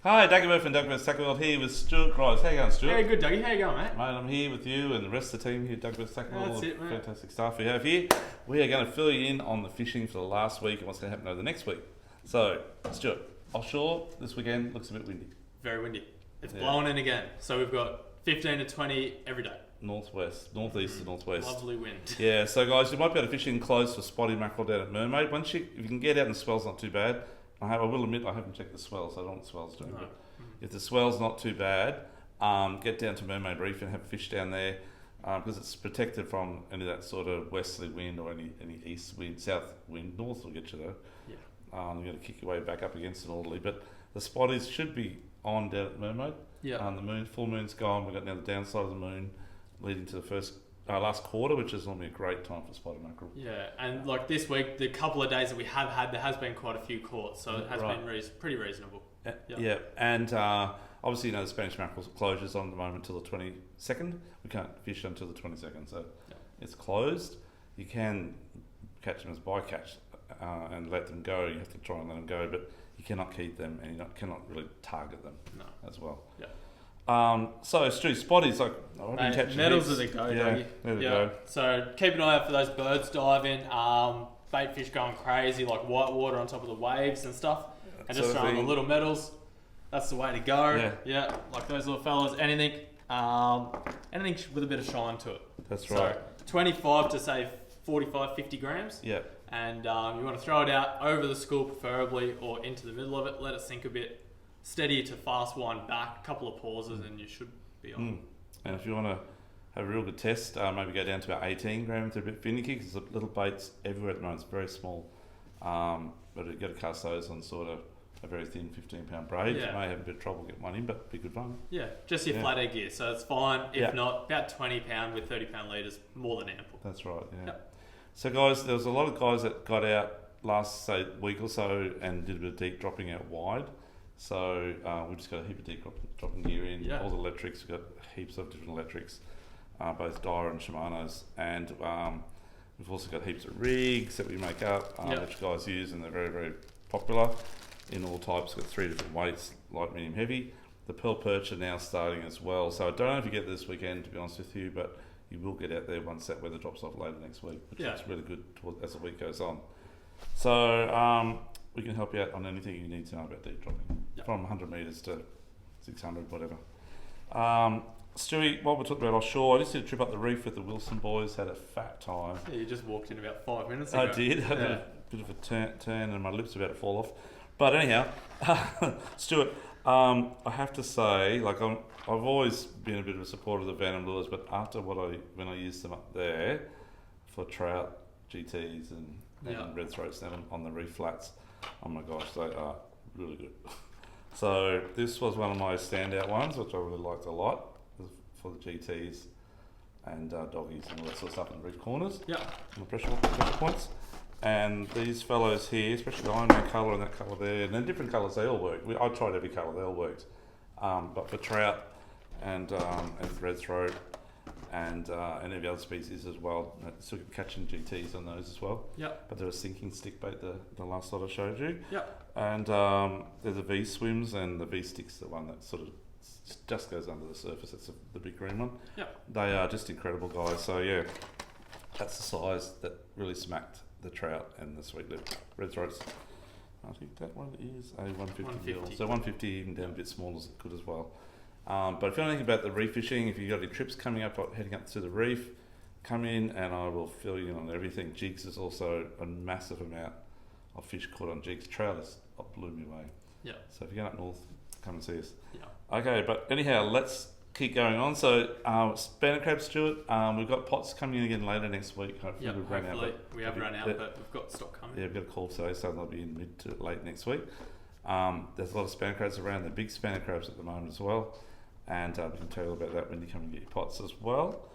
Hi, Dagobert from Dagobert Tackle World here with Stuart Grice. How you going, Stuart? Hey, good, Dougie. How you going, mate? Mate, I'm here with you and the rest of the team here at Dagobert Tackle World. That's it, mate. Fantastic stuff we have here. We are going to fill you in on the fishing for the last week and what's going to happen over the next week. So, Stuart, offshore this weekend looks a bit windy. Very windy. It's blowing in again. So we've got 15 to 20 every day. Northwest, northeast to northwest. Lovely wind. Yeah, so guys, you might be able to fish in close for spotty mackerel down at Mermaid. If you can get out and the swell's not too bad, I will admit I haven't checked the swell, so I don't know what the swell's doing. No. But if the swell's not too bad, get down to Mermaid Reef and have fish down there because it's protected from any of that sort of westerly wind or any east wind, south wind. North will get you though. Yeah. You're going to kick your way back up against it orderly. But the spotties should be on down at Mermaid. Yeah. The full moon's gone. We've got now the downside of the moon leading to the last quarter, which is normally a great time for spotted mackerel. Yeah, and like this week, the couple of days that we have had, there has been quite a few caught, so it has been pretty reasonable. Yeah, and obviously, the Spanish mackerel closure's on at the moment till the 22nd. We can't fish until the 22nd, so it's closed. You can catch them as bycatch and let them go. You have to try and let them go, but you cannot keep them and you cannot really target them as well. Yeah. So, Stu, spotties, like, medals are the go, yeah, there we go. So keep an eye out for those birds diving, bait fish going crazy, like white water on top of the waves and stuff, and just throwing the little medals. That's the way to go. Yeah, like those little fellas. Anything with a bit of shine to it. That's right. So 25 to say 45, 50 grams. Yeah. And you want to throw it out over the school preferably, or into the middle of it. Let it sink a bit. Steady to fast wind back, a couple of pauses, and you should be on. And if you want to have a real good test, maybe go down to about 18 grams. They're a bit finicky because the little baits everywhere at the moment. It's very small. But you've got to cast those on sort of a very thin 15-pound braid. You may have a bit of trouble getting one in, but be good fun. Yeah, just your flat egg gear, so it's fine. If not, about 20-pound with 30-pound leaders, more than ample. That's right, So guys, there was a lot of guys that got out last, say, week or so and did a bit of deep dropping out wide. So we've just got a heap of deep dropping gear in, all the electrics. We've got heaps of different electrics, both Daiwa and Shimano's, and we've also got heaps of rigs that we make up, which guys use, and they're very, very popular in all types. We've got 3 different weights, light, medium, heavy. The pearl perch are now starting as well. So I don't know if you get this weekend, to be honest with you, but you will get out there once that weather drops off later next week, which is really good as the week goes on. So we can help you out on anything you need to know about deep dropping, from 100 metres to 600, whatever. Stewie, while we're talking about offshore, I just did a trip up the reef with the Wilson boys, had a fat time. Yeah, you just walked in about 5 minutes ago. I did, had a bit of a turn and my lips were about to fall off. But anyhow, Stuart, I have to say, like I've always been a bit of a supporter of the Venom lures, but after when I used them up there for trout, GTs and red throat salmon on the reef flats, oh my gosh, they are really good. So this was one of my standout ones, which I really liked a lot, for the GTs and doggies and all that sort of stuff in the reef corners. And the pressure points. And these fellows here, especially the Iron Man colour and that colour there, and then different colours, they all work. I tried every colour, they all worked. But for trout and red throat and any of the other species as well, still catching GTs on those as well. But they're a sinking stick bait, the last lot I showed you. And there's the V swims, and the V sticks, the one that sort of just goes under the surface. That's the big green one. They are just incredible, guys. So that's the size that really smacked the trout and the sweet lip red throats. I think that one is a 150 mil. So 150, even down a bit smaller, is good as well. But if you know anything about the reef fishing, if you've got any trips coming up, heading up to the reef, come in and I will fill you in on everything. Jigs is also a massive amount of fish caught on jigs. Trout is blew me away. So if you're going up north, come and see us. Okay, but anyhow, let's keep going on. So Spanish crab, Stuart, we've got pots coming in again later next week. Hopefully we have run out, but we've got stock coming. We've got a call today, so they'll be in mid to late next week. There's a lot of Spanish crabs around. They're big Spanish crabs at the moment as well. And we can tell you about that when you come and get your pots as well.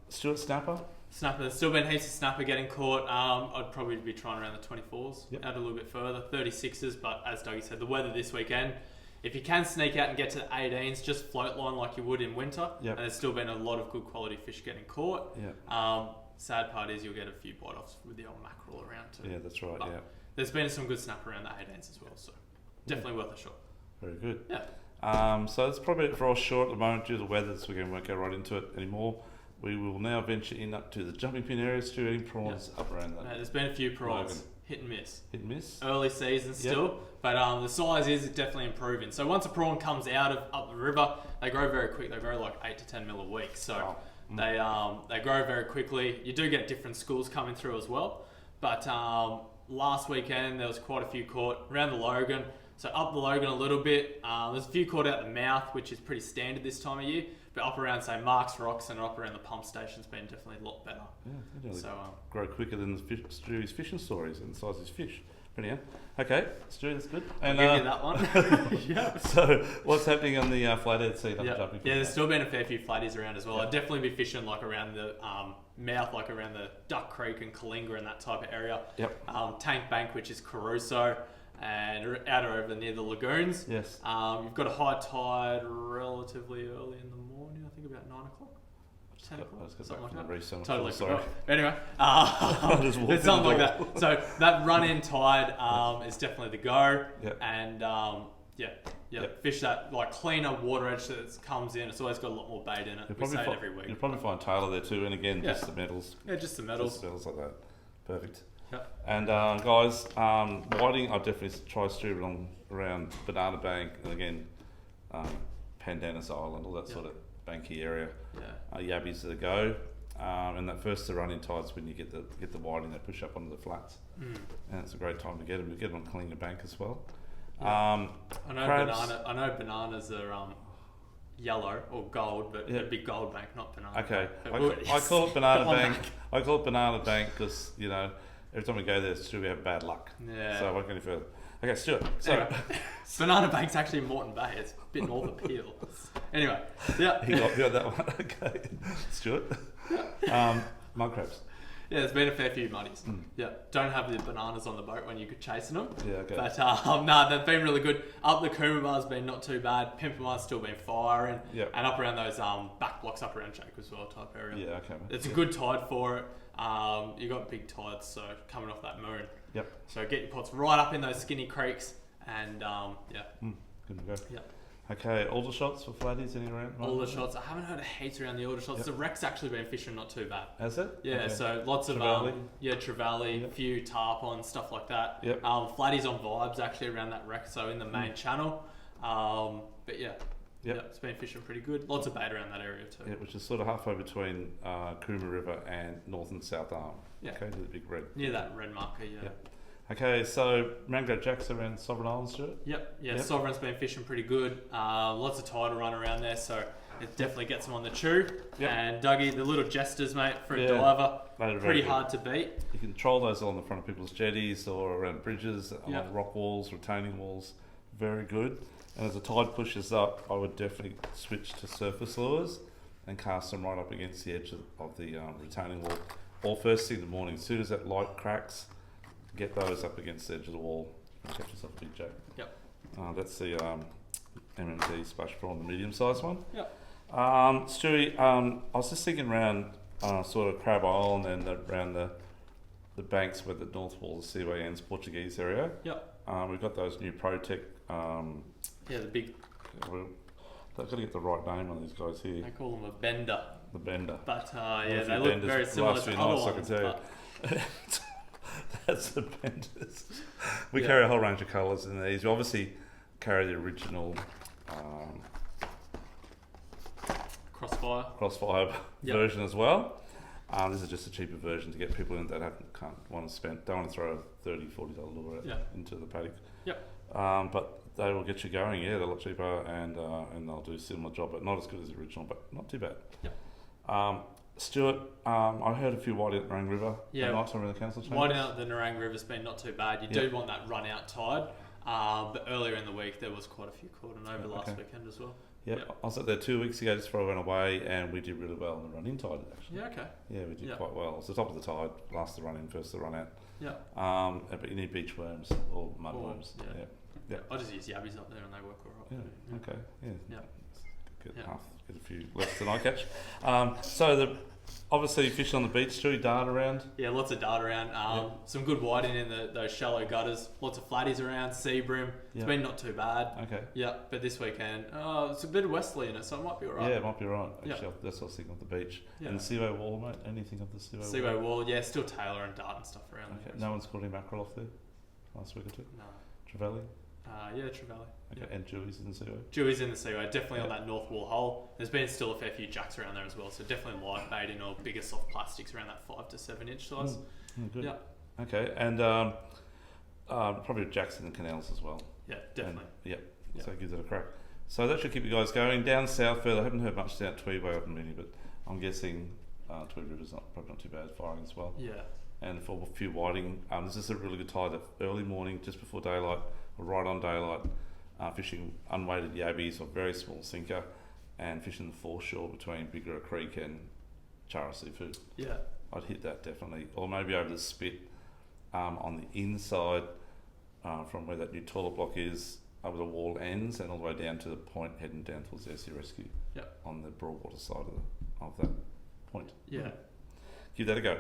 Stuart, snapper? Snapper, there's still been heaps of snapper getting caught. I'd probably be trying around the 24s, out a little bit further, 36s, but as Dougie said, the weather this weekend, if you can sneak out and get to the 18s, just float line like you would in winter, and there's still been a lot of good quality fish getting caught. Sad part is you'll get a few bite-offs with the old mackerel around too. Yeah, that's right, But there's been some good snapper around the 18s as well, so definitely worth a shot. Very good. Yeah. So that's probably it for offshore at the moment due to the weather, so we won't go right into it anymore. We will now venture in up to the jumping pin area, Stu, eating prawns up around that. There's been a few prawns, Logan. hit and miss. Hit and miss? Early season still, but the size is definitely improving. So once a prawn comes out of up the river, they grow very quick. They grow like 8 to 10 mil a week. So they grow very quickly. You do get different schools coming through as well. But last weekend there was quite a few caught around the Logan. So up the Logan a little bit. There's a few caught out the mouth, which is pretty standard this time of year. But up around, say, Mark's Rocks and up around the pump station's been definitely a lot better. Yeah, they really So grow quicker than Stu's fishing stories and the size of his fish. Brilliant. Okay, Stu, that's good. I'll And give you that one. Yeah. so, what's happening on the flathead seat up the jumping pin? Yeah, there's still been a fair few flatties around as well. I'd definitely be fishing like around the mouth, like around the Duck Creek and Kalinga and that type of area. Yep. Tank Bank, which is Caruso, and out over near the lagoons. Yes. You've got a high tide relatively early in the morning, I think about 9 o'clock. 10 o'clock, something like that. Totally forgot. Anyway, it's something like that. So that run-in tide is definitely the go. Yep. And fish that like cleaner water edge that comes in. It's always got a lot more bait in it. We say it every week. You'll probably find Taylor there too, and again, just the metals. Yeah, just the metals. Just the metals like that. Perfect. Yep. And guys, whiting, I'll definitely try Stu around Banana Bank, and again, Pandanus Island, all that sort of banky area. Yeah. Yabbies that go. And that first to run in tides when you get the whiting, they push up onto the flats, and it's a great time to get them. You get them on Kalinga Bank as well. Yeah. I crabs. know bananas are yellow or gold, but it'd be gold bank, not banana. Okay, bank. I call it Banana Bank. I call it Banana Bank because every time we go there, we have bad luck. Yeah. So I won't go any further. Okay, Stuart. So anyway, Banana Bank's actually in Moreton Bay. It's a bit north of Peel. Anyway, yeah. He got that one. Okay, Stuart. Mud crabs. Yeah, there's been a fair few muddies. Yeah, don't have the bananas on the boat when you're chasing them. Yeah, okay. But they've been really good. Up the Coomabar's been not too bad. Pimpama's still been firing. Yep. And up around those back blocks up around Jake as well type area. Yeah, okay. It's a good tide for it. You got big tides, so coming off that moon. Yep. So get your pots right up in those skinny creeks, and Good to go. Yep. Okay, Aldershots for flatties, any around? Aldershots. I haven't heard of heaps around the Aldershots. Yep. The wreck's actually been fishing not too bad. Has it? Yeah, Okay. so lots of Trevally? Trevally, a few tarpon, stuff like that. Yep. Flatties on vibes actually around that wreck, so in the main channel. But yeah. Yep. It's been fishing pretty good. Lots of bait around that area too. Yeah, which is sort of halfway between Cooma River and North and South Arm. Yeah. Okay, to the big red. Near that red marker, yeah. Yep. Okay, so Mangrove Jacks around Sovereign Islands, Stuart? Yep. Sovereign's been fishing pretty good. Lots of tidal run around there, so it definitely gets them on the chew. Yep. And Dougie, the little jesters, mate, for a diver, pretty hard to beat. You can troll those along the front of people's jetties or around bridges, along rock walls, retaining walls. Very good. And as the tide pushes up, I would definitely switch to surface lures and cast them right up against the edge of the retaining wall. Or first thing in the morning, as soon as that light cracks, get those up against the edge of the wall and catch yourself a big jack. Yep. That's the MMD splash prawn, the medium-sized one. Yep. Stewie, I was just thinking around sort of Crab Island and around the banks where the North Wall of Seaway ends, Portuguese area. Yep. We've got those new ProTech. The big. They've got to get the right name on these guys here. They call them a bender. The Bender. But they look very similar to other ones. I can tell you. That's the Benders. We carry a whole range of colours in these. We obviously carry the original Crossfire version as well. This is just a cheaper version to get people in that don't want to throw a $30, $40 lure into the paddock. Yep. But they will get you going. Yeah, they're a lot cheaper and they'll do a similar job, but not as good as the original, but not too bad. Yep. Stuart, I heard a few white out the Narang River. Yeah. Night time in the council chambers. White out the Narang River's been not too bad. You do want that run out tide. But earlier in the week there was quite a few caught and over last weekend as well. Yep. I was up there 2 weeks ago just before I went away, and we did really well in the run-in tide actually. Yeah, okay. Yeah, we did quite well. It's the top of the tide, last the run-in, first the run-out. Yeah. But you need beach worms or mud worms. Yeah. I just use yabbies up there and they work alright. Yeah. Okay. Yeah. Yeah. Get a few less than I catch. So Obviously, fishing on the beach, Stewie, dart around. Yeah, lots of dart around. Some good whiting in those shallow gutters. Lots of flatties around, sea bream. It's been not too bad. Okay. Yeah, but this weekend, it's a bit of westerly in it, so it might be alright. Yeah, it might be right. Yeah. Actually, that's what I was thinking of the beach. Yeah. And the Seaway Wall, mate? Anything of the Seaway Wall? Seaway Wall, yeah, still Taylor and dart and stuff around there. Okay. No one's caught any mackerel off there last week or two? No. Trevally? Yeah, Trevally. Okay. Yeah. And Dewey's in the Seaway? Dewey's in the Seaway, definitely on that north wall hole. There's been still a fair few jacks around there as well, so definitely live baiting or bigger soft plastics around that 5 to 7 inch size. Good. Yeah. Okay. And probably jacks in the canals as well. Yeah, definitely. And, so give that a crack. So that should keep you guys going. Down south further, I haven't heard much down at Tweed Way up in Mini, but I'm guessing Tweed River's probably not too bad firing as well. Yeah. And for a few whiting, this is a really good tide that early morning, just before daylight, or right on daylight, fishing unweighted yabbies or very small sinker, and fishing the foreshore between Bigger Creek and Chara Seafood. Yeah. I'd hit that definitely, or maybe over the spit on the inside from where that new toilet block is, over the wall ends, and all the way down to the point heading down towards the SC Rescue. Yep. On the Broadwater side of that point. Yeah. Give that a go.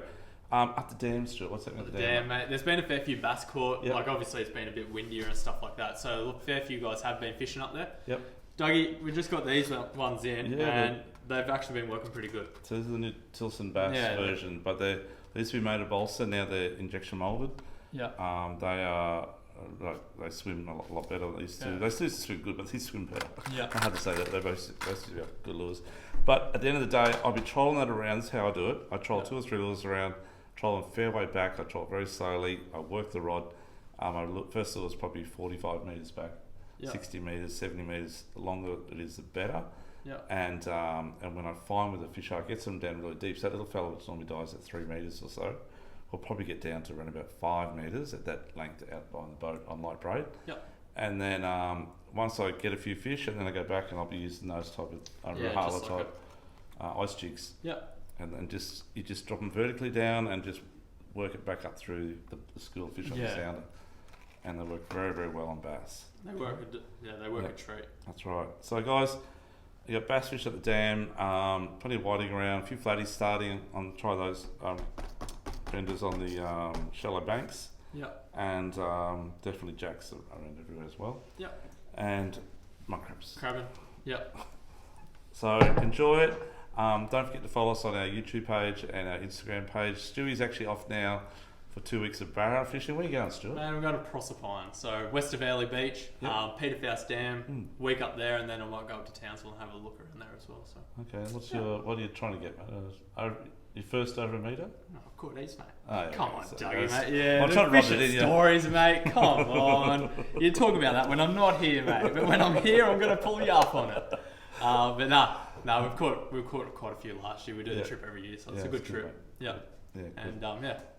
Up the dam, Stuart. What's happening At the dam, mate. There's been a fair few bass caught. Yep. Like obviously it's been a bit windier and stuff like that. So look, fair few guys have been fishing up there. Yep. Dougie, we just got these ones in, Yeah, and they've actually been working pretty good. So this is the new Tilson Bass version, but they used to be made of balsa. Now they're injection molded. Yeah. They are they swim a lot better than they used to. They still swim good, but they swim better. Yeah. I had to say that they both have good lures. But at the end of the day, I'll be trolling that around. That's how I do it. I troll 2 or 3 lures around, troll them fairway back. I troll very slowly. I work the rod. First lure is probably 45 metres back, 60 metres, 70 metres. The longer it is, the better. Yeah. And when I find with a fish, I get them down really deep. So that little fellow which normally dies at 3 metres or so, will probably get down to around about 5 metres at that length out on the boat on light braid. Yep. And then once I get a few fish, and then I go back and I'll be using those type of Rahala type ice jigs. Yep. And then you just drop them vertically down and just work it back up through the school of fish on the sounder. And they work very, very well on bass. They work a treat. That's right. So guys, you got bass fish at the dam, plenty of whiting around, a few flatties starting on try those vendors on the shallow banks. Yeah. And definitely jacks around everywhere as well. Yeah. And mud crabs. Crabbing. Yep. So enjoy it. Don't forget to follow us on our YouTube page and our Instagram page. Stewie's actually off now for 2 weeks of barra fishing. Where are you going, Stuart? Man, we're going to Proserpine. So west of Airlie Beach, Peter Faust Dam, week up there, and then I might go up to Townsville and have a look around there as well. So. Okay, what are you trying to get, mate? Your first over a metre? No, I've caught these, mate. Oh, yeah, come on, so Dougie, mate. Yeah, I'm trying to rub it in, stories, mate. Come on. You talk about that when I'm not here, mate. But when I'm here, I'm going to pull you up on it. But no, we've caught quite a few last year. We do the trip every year, so it's a good trip. Yeah. Yeah, and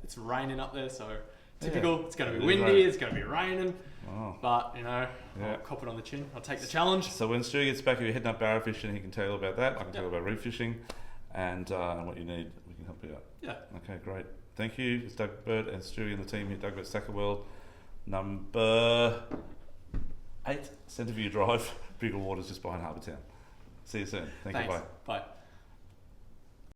it's raining up there, so typical. It's going to be windy. Right. It's going to be raining. Oh. But I'll cop it on the chin. I'll take the challenge. So when Stu gets back, if you're heading up barra fishing, he can tell you about that. I can tell you about reef fishing, and what you need. We can help you out. Yeah. Okay, great. Thank you. It's Doug Bird and Stewie and the team here at Doug Bird Stacker World, number 8, Centreview Drive, Bigger Waters, just behind Harbour Town. See you soon. Thanks. You. Bye.